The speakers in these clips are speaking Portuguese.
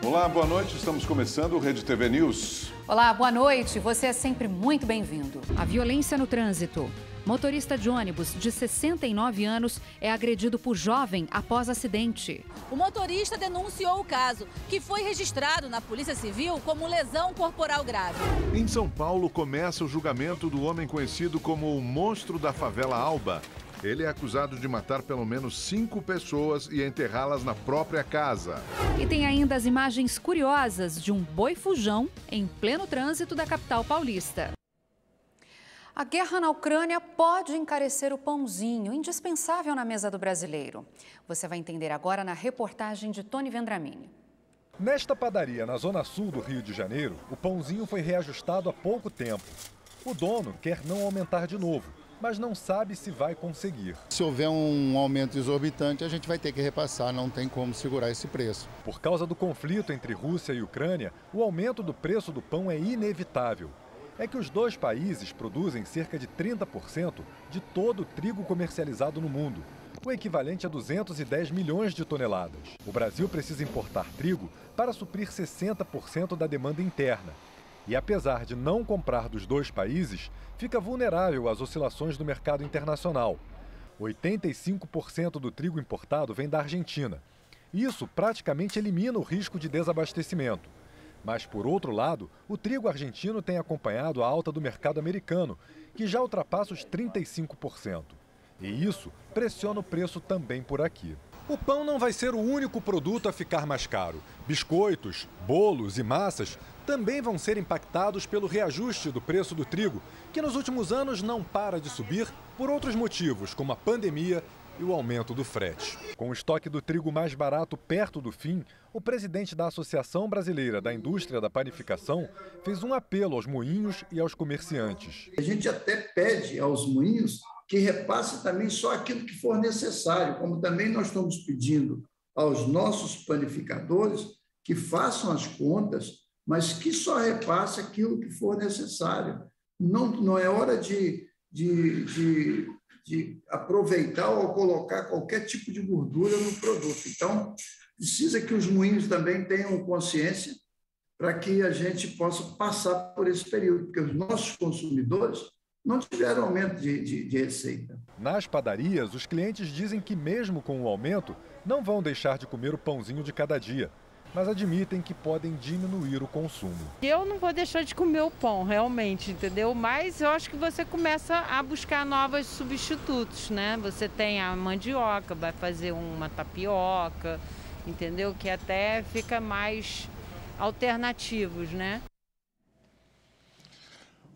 Olá, boa noite. Estamos começando o Rede TV News. Olá, boa noite. Você é sempre muito bem-vindo. A violência no trânsito. Motorista de ônibus de 69 anos é agredido por jovem após acidente. O motorista denunciou o caso, que foi registrado na Polícia Civil como lesão corporal grave. Em São Paulo, começa o julgamento do homem conhecido como o monstro da favela Alba. Ele é acusado de matar pelo menos 5 pessoas e enterrá-las na própria casa. E tem ainda as imagens curiosas de um boi fujão em pleno trânsito da capital paulista. A guerra na Ucrânia pode encarecer o pãozinho, indispensável na mesa do brasileiro. Você vai entender agora na reportagem de Tony Vendramini. Nesta padaria, na zona sul do Rio de Janeiro, o pãozinho foi reajustado há pouco tempo. O dono quer não aumentar de novo, mas não sabe se vai conseguir. Se houver um aumento exorbitante, a gente vai ter que repassar, não tem como segurar esse preço. Por causa do conflito entre Rússia e Ucrânia, o aumento do preço do pão é inevitável. É que os dois países produzem cerca de 30% de todo o trigo comercializado no mundo, o equivalente a 210 milhões de toneladas. O Brasil precisa importar trigo para suprir 60% da demanda interna. E apesar de não comprar dos dois países, fica vulnerável às oscilações do mercado internacional. 85% do trigo importado vem da Argentina. Isso praticamente elimina o risco de desabastecimento. Mas, por outro lado, o trigo argentino tem acompanhado a alta do mercado americano, que já ultrapassa os 35%. E isso pressiona o preço também por aqui. O pão não vai ser o único produto a ficar mais caro. Biscoitos, bolos e massas também vão ser impactados pelo reajuste do preço do trigo, que nos últimos anos não para de subir por outros motivos, como a pandemia e o aumento do frete. Com o estoque do trigo mais barato perto do fim, o presidente da Associação Brasileira da Indústria da Panificação fez um apelo aos moinhos e aos comerciantes. A gente até pede aos moinhos que repassem também só aquilo que for necessário, como também nós estamos pedindo aos nossos panificadores que façam as contas, mas que só repasse aquilo que for necessário. Não é hora de aproveitar ou colocar qualquer tipo de gordura no produto. Então, precisa que os moinhos também tenham consciência para que a gente possa passar por esse período, porque os nossos consumidores não tiveram aumento de receita. Nas padarias, os clientes dizem que mesmo com o aumento, não vão deixar de comer o pãozinho de cada dia, mas admitem que podem diminuir o consumo. Eu não vou deixar de comer o pão, realmente, entendeu? Mas eu acho que você começa a buscar novos substitutos, né? Você tem a mandioca, vai fazer uma tapioca, entendeu? Que até fica mais alternativos, né?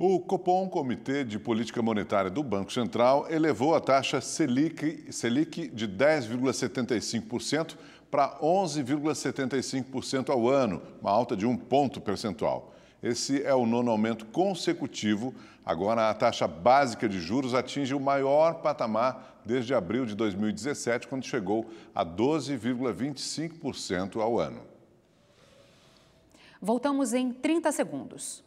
O Copom, Comitê de Política Monetária do Banco Central, elevou a taxa Selic de 10,75% para 11,75% ao ano, uma alta de 1 ponto percentual. Esse é o 9º aumento consecutivo. Agora, a taxa básica de juros atinge o maior patamar desde abril de 2017, quando chegou a 12,25% ao ano. Voltamos em 30 segundos.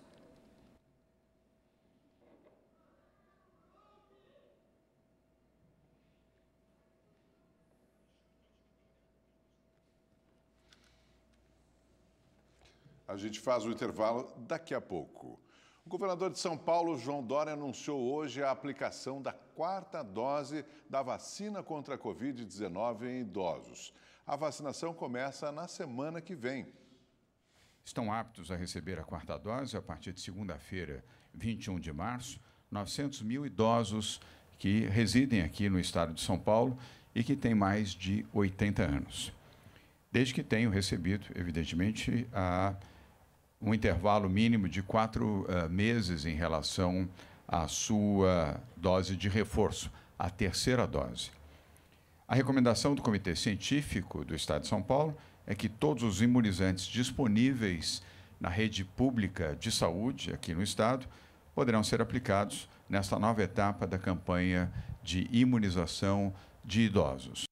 A gente faz o intervalo daqui a pouco. O governador de São Paulo, João Dória, anunciou hoje a aplicação da 4ª dose da vacina contra a Covid-19 em idosos. A vacinação começa na semana que vem. Estão aptos a receber a 4ª dose a partir de segunda-feira, 21 de março, 900 mil idosos que residem aqui no estado de São Paulo e que têm mais de 80 anos. Desde que tenham recebido, evidentemente, um intervalo mínimo de 4 meses em relação à sua dose de reforço, a 3ª dose. A recomendação do Comitê Científico do Estado de São Paulo é que todos os imunizantes disponíveis na rede pública de saúde aqui no Estado poderão ser aplicados nesta nova etapa da campanha de imunização de idosos.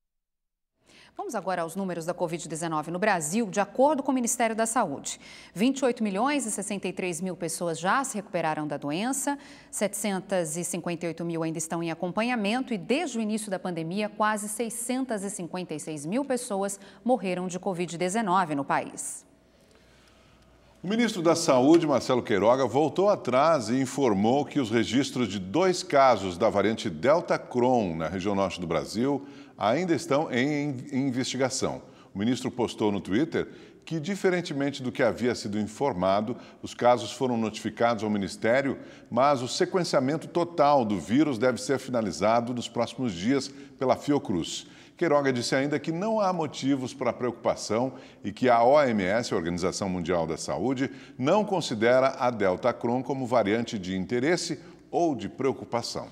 Vamos agora aos números da Covid-19 no Brasil, de acordo com o Ministério da Saúde. 28 milhões e 63 mil pessoas já se recuperaram da doença, 758 mil ainda estão em acompanhamento e, desde o início da pandemia, quase 656 mil pessoas morreram de Covid-19 no país. O ministro da Saúde, Marcelo Queiroga, voltou atrás e informou que os registros de 2 casos da variante Delta Cron na região norte do Brasil ainda estão em investigação. O ministro postou no Twitter que, diferentemente do que havia sido informado, os casos foram notificados ao Ministério, mas o sequenciamento total do vírus deve ser finalizado nos próximos dias pela Fiocruz. Queiroga disse ainda que não há motivos para preocupação e que a OMS, a Organização Mundial da Saúde, não considera a Delta Cron como variante de interesse ou de preocupação.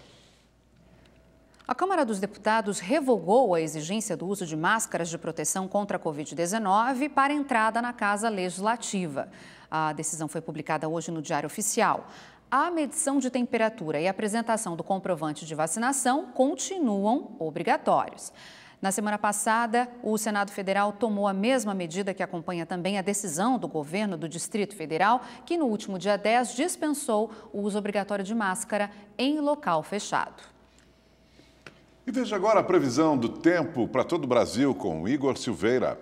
A Câmara dos Deputados revogou a exigência do uso de máscaras de proteção contra a Covid-19 para entrada na Casa Legislativa. A decisão foi publicada hoje no Diário Oficial. A medição de temperatura e a apresentação do comprovante de vacinação continuam obrigatórios. Na semana passada, o Senado Federal tomou a mesma medida que acompanha também a decisão do governo do Distrito Federal, que no último dia 10 dispensou o uso obrigatório de máscara em local fechado. E veja agora a previsão do tempo para todo o Brasil com Igor Silveira.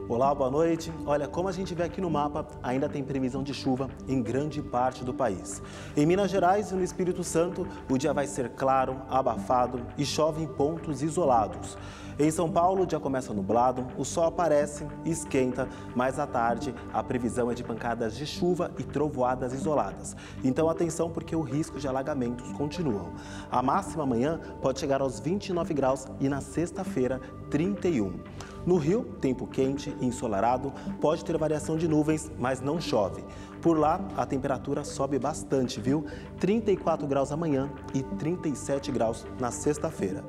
Olá, boa noite. Olha, como a gente vê aqui no mapa, ainda tem previsão de chuva em grande parte do país. Em Minas Gerais e no Espírito Santo, o dia vai ser claro, abafado e chove em pontos isolados. Em São Paulo, o dia começa nublado, o sol aparece e esquenta, mas à tarde a previsão é de pancadas de chuva e trovoadas isoladas. Então atenção, porque o risco de alagamentos continuam. A máxima amanhã pode chegar aos 29 graus e na sexta-feira 31. No Rio, tempo quente e ensolarado, pode ter variação de nuvens, mas não chove. Por lá, a temperatura sobe bastante, viu? 34 graus amanhã e 37 graus na sexta-feira.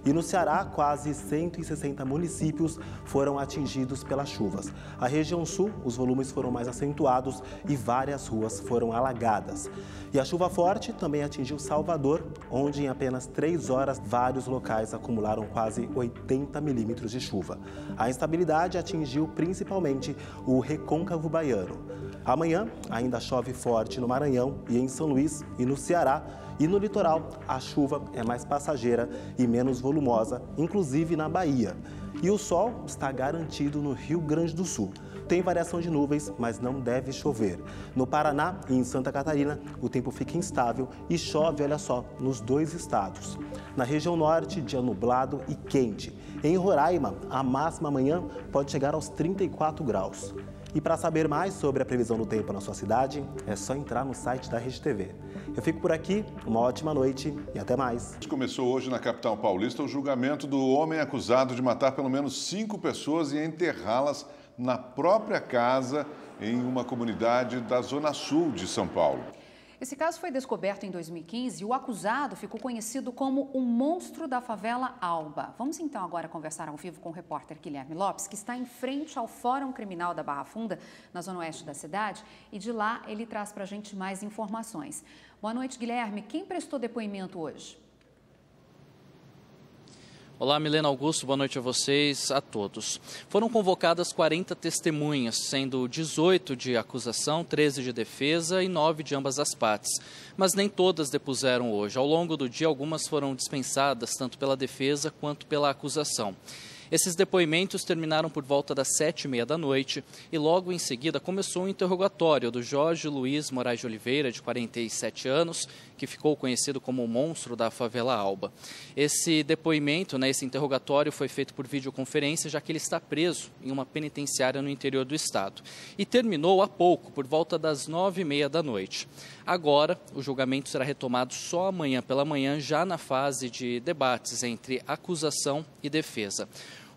E no Ceará, quase 160 municípios foram atingidos pelas chuvas. A região sul, os volumes foram mais acentuados e várias ruas foram alagadas. E a chuva forte também atingiu Salvador, onde em apenas 3 horas vários locais acumularam quase 80 milímetros de chuva. A instabilidade atingiu principalmente o Recôncavo Baiano. Amanhã ainda chove forte no Maranhão e em São Luís e no Ceará. E no litoral, a chuva é mais passageira e menos volumosa, inclusive na Bahia. E o sol está garantido no Rio Grande do Sul. Tem variação de nuvens, mas não deve chover. No Paraná e em Santa Catarina, o tempo fica instável e chove, olha só, nos 2 estados. Na região norte, dia nublado e quente. Em Roraima, a máxima amanhã pode chegar aos 34 graus. E para saber mais sobre a previsão do tempo na sua cidade, é só entrar no site da Rede TV. Eu fico por aqui, uma ótima noite e até mais. Começou hoje na capital paulista o julgamento do homem acusado de matar pelo menos 5 pessoas e enterrá-las na própria casa em uma comunidade da Zona Sul de São Paulo. Esse caso foi descoberto em 2015 e o acusado ficou conhecido como o monstro da favela Alba. Vamos então agora conversar ao vivo com o repórter Guilherme Lopes, que está em frente ao Fórum Criminal da Barra Funda, na zona oeste da cidade, e de lá ele traz para a gente mais informações. Boa noite, Guilherme. Quem prestou depoimento hoje? Olá, Milena Augusto, boa noite a vocês, a todos. Foram convocadas 40 testemunhas, sendo 18 de acusação, 13 de defesa e 9 de ambas as partes. Mas nem todas depuseram hoje. Ao longo do dia, algumas foram dispensadas, tanto pela defesa quanto pela acusação. Esses depoimentos terminaram por volta das 7h30 da noite e logo em seguida começou o interrogatório do Jorge Luiz Moraes de Oliveira, de 47 anos, que ficou conhecido como o monstro da favela Alba. Esse depoimento, esse interrogatório foi feito por videoconferência, já que ele está preso em uma penitenciária no interior do estado. E terminou há pouco, por volta das 9h30 da noite. Agora, o julgamento será retomado só amanhã pela manhã, já na fase de debates entre acusação e defesa.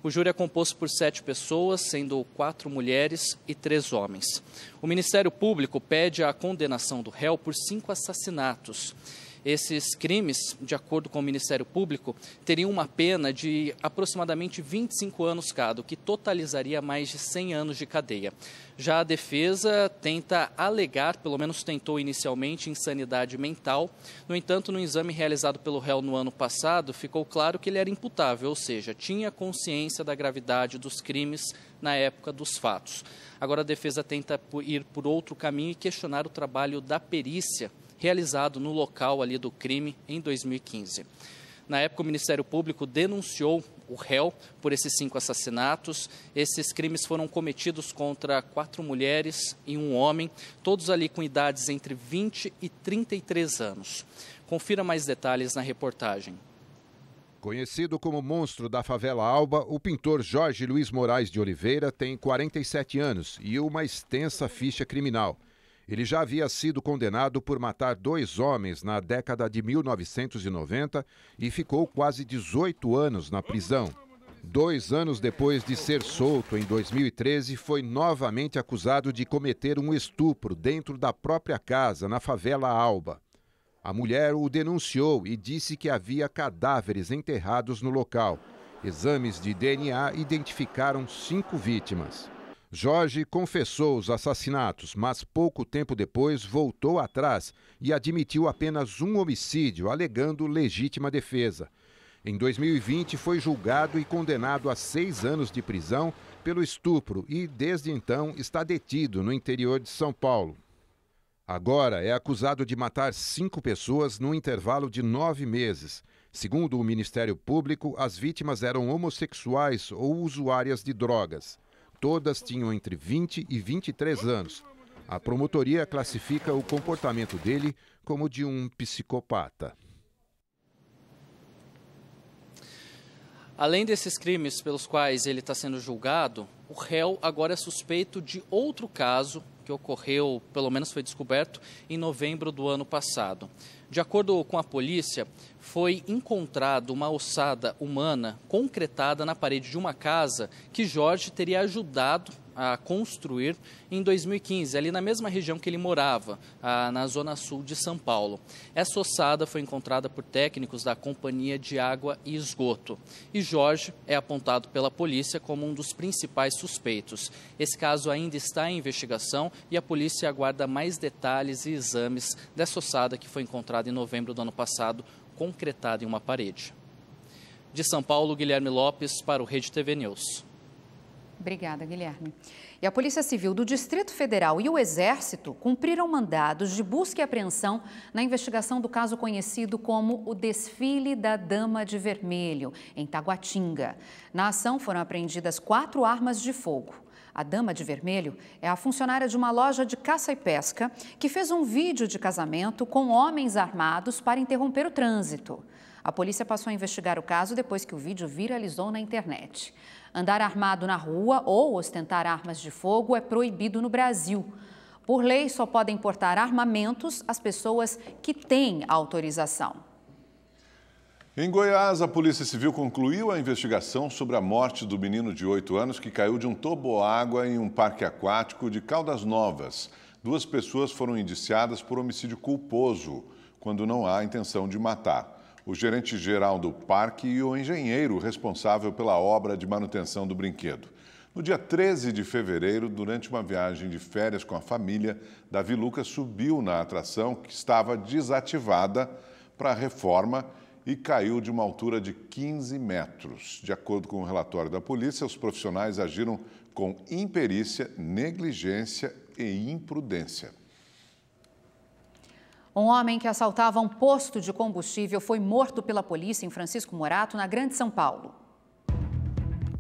O júri é composto por 7 pessoas, sendo 4 mulheres e 3 homens. O Ministério Público pede a condenação do réu por 5 assassinatos. Esses crimes, de acordo com o Ministério Público, teriam uma pena de aproximadamente 25 anos cada, o que totalizaria mais de 100 anos de cadeia. Já a defesa tenta alegar, pelo menos tentou inicialmente, insanidade mental. No entanto, no exame realizado pelo réu no ano passado, ficou claro que ele era imputável, ou seja, tinha consciência da gravidade dos crimes na época dos fatos. Agora a defesa tenta ir por outro caminho e questionar o trabalho da perícia realizado no local ali do crime em 2015. Na época, o Ministério Público denunciou o réu por esses 5 assassinatos. Esses crimes foram cometidos contra 4 mulheres e um homem, todos ali com idades entre 20 e 33 anos. Confira mais detalhes na reportagem. Conhecido como monstro da favela Alba, o pintor Jorge Luiz Moraes de Oliveira tem 47 anos e uma extensa ficha criminal. Ele já havia sido condenado por matar 2 homens na década de 1990 e ficou quase 18 anos na prisão. 2 anos depois de ser solto, em 2013, foi novamente acusado de cometer um estupro dentro da própria casa, na favela Alba. A mulher o denunciou e disse que havia cadáveres enterrados no local. Exames de DNA identificaram 5 vítimas. Jorge confessou os assassinatos, mas pouco tempo depois voltou atrás e admitiu apenas um homicídio, alegando legítima defesa. Em 2020, foi julgado e condenado a 6 anos de prisão pelo estupro e, desde então, está detido no interior de São Paulo. Agora é acusado de matar 5 pessoas num intervalo de 9 meses. Segundo o Ministério Público, as vítimas eram homossexuais ou usuárias de drogas. Todas tinham entre 20 e 23 anos. A promotoria classifica o comportamento dele como de um psicopata. Além desses crimes pelos quais ele está sendo julgado, o réu agora é suspeito de outro caso que ocorreu, pelo menos foi descoberto, em novembro do ano passado. De acordo com a polícia, foi encontrada uma ossada humana concretada na parede de uma casa que Jorge teria ajudado a construir em 2015, ali na mesma região que ele morava, na zona sul de São Paulo. Essa ossada foi encontrada por técnicos da Companhia de Água e Esgoto. E Jorge é apontado pela polícia como um dos principais suspeitos. Esse caso ainda está em investigação e a polícia aguarda mais detalhes e exames dessa ossada que foi encontrada em novembro do ano passado, concretada em uma parede. De São Paulo, Guilherme Lopes para o Rede TV News. Obrigada, Guilherme. E a Polícia Civil do Distrito Federal e o Exército cumpriram mandados de busca e apreensão na investigação do caso conhecido como o Desfile da Dama de Vermelho, em Taguatinga. Na ação foram apreendidas 4 armas de fogo. A Dama de Vermelho é a funcionária de uma loja de caça e pesca que fez um vídeo de casamento com homens armados para interromper o trânsito. A polícia passou a investigar o caso depois que o vídeo viralizou na internet. Andar armado na rua ou ostentar armas de fogo é proibido no Brasil. Por lei, só podem portar armamentos as pessoas que têm autorização. Em Goiás, a Polícia Civil concluiu a investigação sobre a morte do menino de 8 anos que caiu de um toboágua em um parque aquático de Caldas Novas. 2 pessoas foram indiciadas por homicídio culposo, quando não há intenção de matar. O gerente-geral do parque e o engenheiro responsável pela obra de manutenção do brinquedo. No dia 13 de fevereiro, durante uma viagem de férias com a família, Davi Lucas subiu na atração que estava desativada para reforma e caiu de uma altura de 15 metros. De acordo com o relatório da polícia, os profissionais agiram com imperícia, negligência e imprudência. Um homem que assaltava um posto de combustível foi morto pela polícia em Francisco Morato, na Grande São Paulo.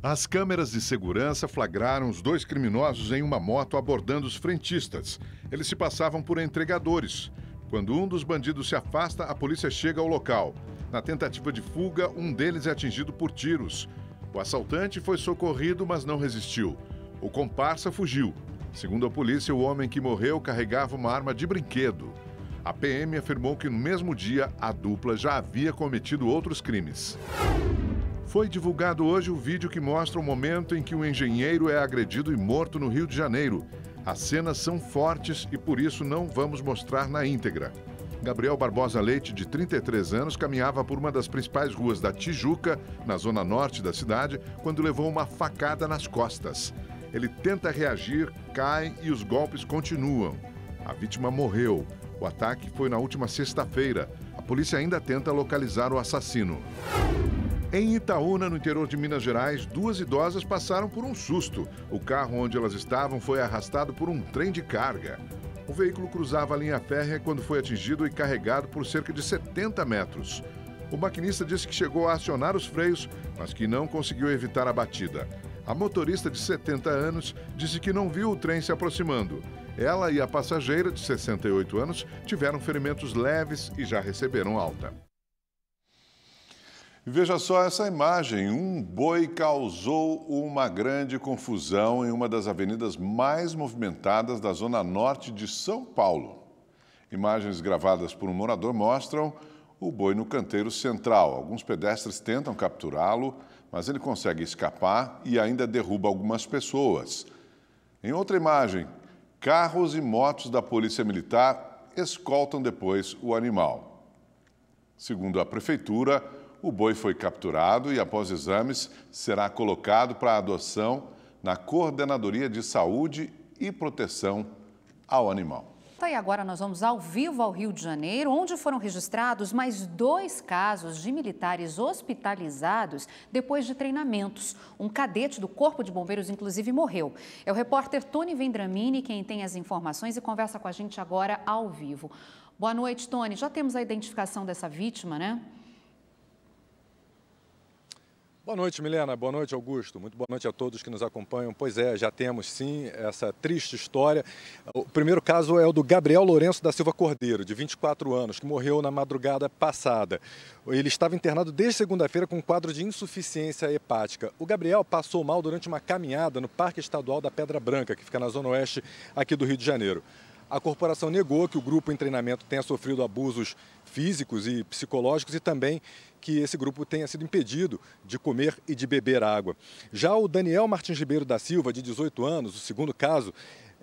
As câmeras de segurança flagraram os 2 criminosos em uma moto abordando os frentistas. Eles se passavam por entregadores. Quando um dos bandidos se afasta, a polícia chega ao local. Na tentativa de fuga, um deles é atingido por tiros. O assaltante foi socorrido, mas não resistiu. O comparsa fugiu. Segundo a polícia, o homem que morreu carregava uma arma de brinquedo. A PM afirmou que no mesmo dia a dupla já havia cometido outros crimes. Foi divulgado hoje o vídeo que mostra o momento em que um engenheiro é agredido e morto no Rio de Janeiro. As cenas são fortes e por isso não vamos mostrar na íntegra. Gabriel Barbosa Leite, de 33 anos, caminhava por uma das principais ruas da Tijuca, na zona norte da cidade, quando levou uma facada nas costas. Ele tenta reagir, cai e os golpes continuam. A vítima morreu. O ataque foi na última sexta-feira. A polícia ainda tenta localizar o assassino. Em Itaúna, no interior de Minas Gerais, 2 idosas passaram por um susto. O carro onde elas estavam foi arrastado por um trem de carga. O veículo cruzava a linha férrea quando foi atingido e carregado por cerca de 70 metros. O maquinista disse que chegou a acionar os freios, mas que não conseguiu evitar a batida. A motorista de 70 anos disse que não viu o trem se aproximando. Ela e a passageira de 68 anos tiveram ferimentos leves e já receberam alta. Veja só essa imagem. Um boi causou uma grande confusão em uma das avenidas mais movimentadas da zona norte de São Paulo. Imagens gravadas por um morador mostram o boi no canteiro central. Alguns pedestres tentam capturá-lo, mas ele consegue escapar e ainda derruba algumas pessoas. Em outra imagem, carros e motos da Polícia Militar escoltam depois o animal. Segundo a Prefeitura, o boi foi capturado e, após exames, será colocado para adoção na Coordenadoria de Saúde e Proteção ao Animal. Tá, e agora nós vamos ao vivo ao Rio de Janeiro, onde foram registrados mais 2 casos de militares hospitalizados depois de treinamentos. Um cadete do Corpo de Bombeiros, inclusive, morreu. É o repórter Tony Vendramini quem tem as informações e conversa com a gente agora ao vivo. Boa noite, Tony. Já temos a identificação dessa vítima, né? Boa noite, Milena. Boa noite, Augusto. Muito boa noite a todos que nos acompanham. Pois é, já temos sim essa triste história. O primeiro caso é o do Gabriel Lourenço da Silva Cordeiro, de 24 anos, que morreu na madrugada passada. Ele estava internado desde segunda-feira com um quadro de insuficiência hepática. O Gabriel passou mal durante uma caminhada no Parque Estadual da Pedra Branca, que fica na zona oeste aqui do Rio de Janeiro. A corporação negou que o grupo em treinamento tenha sofrido abusos físicos e psicológicos e também que esse grupo tenha sido impedido de comer e de beber água. Já o Daniel Martins Ribeiro da Silva, de 18 anos, o segundo caso,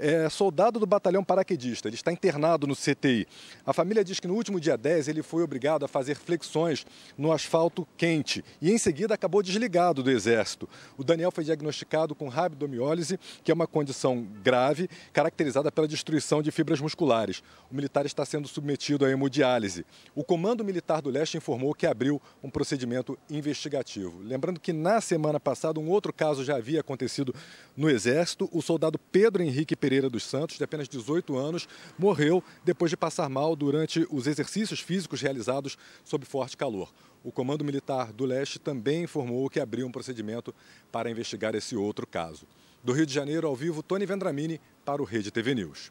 é soldado do batalhão paraquedista. Ele está internado no CTI. A família diz que no último dia 10 ele foi obrigado a fazer flexões no asfalto quente e em seguida acabou desligado do Exército. O Daniel foi diagnosticado com rabdomiólise, que é uma condição grave caracterizada pela destruição de fibras musculares. O militar está sendo submetido à hemodiálise. O Comando Militar do Leste informou que abriu um procedimento investigativo. Lembrando que na semana passada um outro caso já havia acontecido no Exército. O soldado Pedro Henrique Pereira dos Santos, de apenas 18 anos, morreu depois de passar mal durante os exercícios físicos realizados sob forte calor. O Comando Militar do Leste também informou que abriu um procedimento para investigar esse outro caso. Do Rio de Janeiro, ao vivo, Tony Vendramini para o Rede TV News.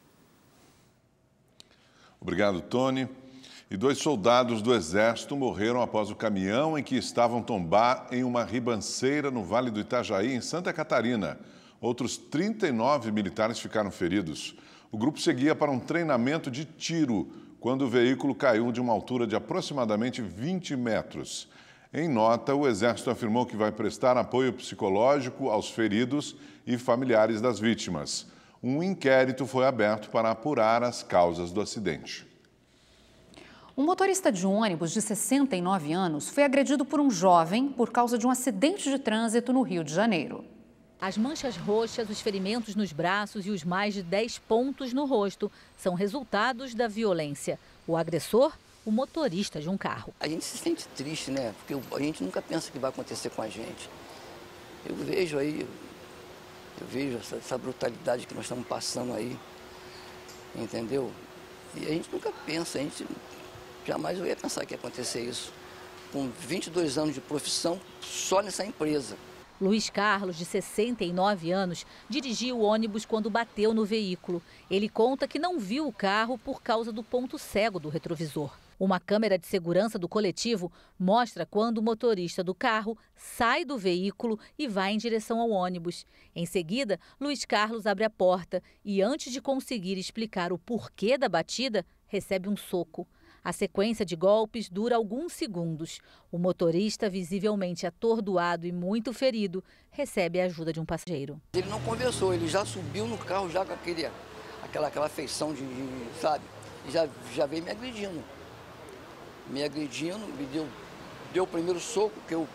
Obrigado, Tony. E 2 soldados do Exército morreram após o caminhão em que estavam tombar em uma ribanceira no Vale do Itajaí, em Santa Catarina. Outros 39 militares ficaram feridos. O grupo seguia para um treinamento de tiro quando o veículo caiu de uma altura de aproximadamente 20 metros. Em nota, o Exército afirmou que vai prestar apoio psicológico aos feridos e familiares das vítimas. Um inquérito foi aberto para apurar as causas do acidente. Um motorista de ônibus de 69 anos foi agredido por um jovem por causa de um acidente de trânsito no Rio de Janeiro. As manchas roxas, os ferimentos nos braços e os mais de 10 pontos no rosto são resultados da violência. O agressor, o motorista de um carro. A gente se sente triste, né? Porque a gente nunca pensa que vai acontecer com a gente. Eu vejo essa brutalidade que nós estamos passando aí, entendeu? E a gente nunca pensa, jamais eu ia pensar que ia acontecer isso. Com 22 anos de profissão, só nessa empresa. Luiz Carlos, de 69 anos, dirigia o ônibus quando bateu no veículo. Ele conta que não viu o carro por causa do ponto cego do retrovisor. Uma câmera de segurança do coletivo mostra quando o motorista do carro sai do veículo e vai em direção ao ônibus. Em seguida, Luiz Carlos abre a porta e, antes de conseguir explicar o porquê da batida, recebe um soco. A sequência de golpes dura alguns segundos. O motorista, visivelmente atordoado e muito ferido, recebe a ajuda de um passageiro. Ele não conversou, ele já subiu no carro já com aquela feição sabe? E já veio me agredindo. Me deu o primeiro soco, que eu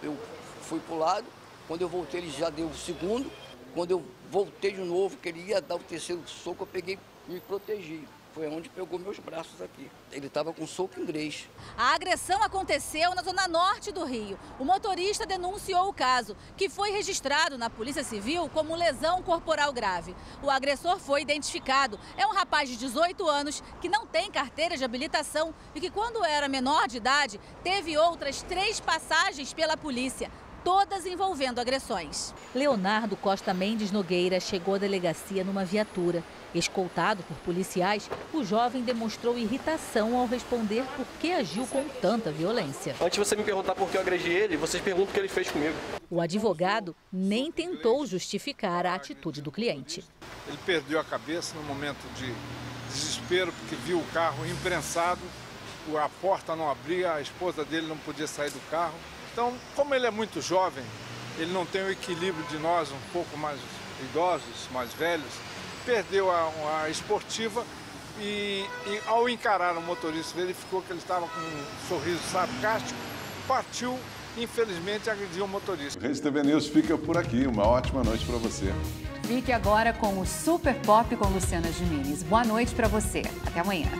fui para o lado. Quando eu voltei, ele já deu o segundo. Quando eu voltei de novo, que ele ia dar o terceiro soco, eu peguei e me protegi. Foi onde pegou meus braços aqui. Ele estava com soco inglês. A agressão aconteceu na zona norte do Rio. O motorista denunciou o caso, que foi registrado na Polícia Civil como lesão corporal grave. O agressor foi identificado. É um rapaz de 18 anos que não tem carteira de habilitação e que, quando era menor de idade, teve outras 3 passagens pela polícia, todas envolvendo agressões. Leonardo Costa Mendes Nogueira chegou à delegacia numa viatura. Escoltado por policiais, o jovem demonstrou irritação ao responder por que agiu com tanta violência. Antes de você me perguntar por que eu agredi ele, vocês perguntam o que ele fez comigo. O advogado nem tentou justificar a atitude do cliente. Ele perdeu a cabeça no momento de desespero, porque viu o carro imprensado, a porta não abria, a esposa dele não podia sair do carro. Então, como ele é muito jovem, ele não tem o equilíbrio de nós, um pouco mais idosos, mais velhos, perdeu a esportiva e ao encarar o motorista, verificou que ele estava com um sorriso sarcástico, partiu, infelizmente, agrediu o motorista. O RedeTV News fica por aqui. Uma ótima noite para você. Fique agora com o Super Pop com Luciana Gimenez. Boa noite para você. Até amanhã.